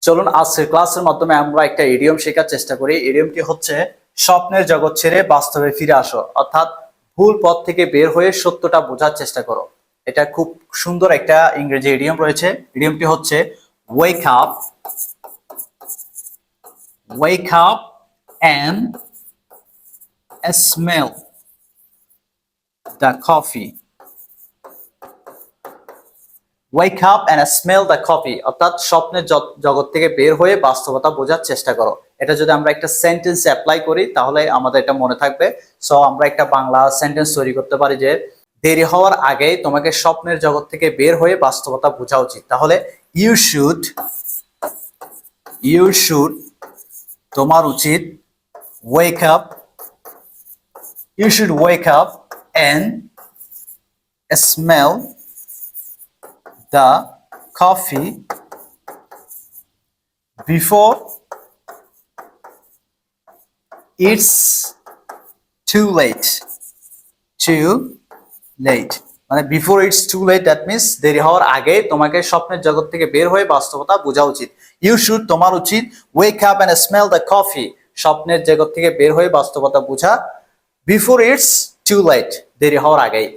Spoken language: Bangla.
চলুন আজকের ক্লাসের মাধ্যমে আমরা একটা ইডিয়ম শেখার চেষ্টা করি। ইডিয়মটি হচ্ছে স্বপ্নের জগৎ ছেড়ে বাস্তবে ফিরে আসো, অর্থাৎ ভুল পথ থেকে বের হয়ে সত্যটা বোঝার চেষ্টা করো। এটা খুব সুন্দর একটা ইংরেজি ইডিয়ম রয়েছে। ইডিয়মটি হচ্ছে wake up, ওয়েক up and smell the coffee. ওয়েক up and smell the coffee, অর্থাৎ স্বপ্নের জগৎ থেকে বের হয়ে বাস্তবতা বোঝার চেষ্টা করো। এটা যদি আমরা একটা সেন্টেন্সে অ্যাপ্লাই করি তাহলে আমাদের এটা মনে থাকবে। সো আমরা একটা বাংলা সেন্টেন্স তৈরি করতে পারি যে দেরি হওয়ার আগেই তোমাকে স্বপ্নের জগৎ থেকে বের হয়ে বাস্তবতা বোঝা উচিত। তাহলে ইউ শুড তোমার উচিত, wake up, you should wake up and smell the coffee before it's too late. মানে before it's too late, that means দেরি হওয়ার আগে তোমাকে স্বপ্নের জগৎ থেকে বের হয়ে বাস্তবতা বোঝা উচিত। ইউ শুড তোমার উচিত, wake up and smell the coffee স্বপ্নের জগৎ থেকে বের হয়ে বাস্তবতা বোঝা, বিফোর ইটস টু লেট দেরি হওয়ার আগেই।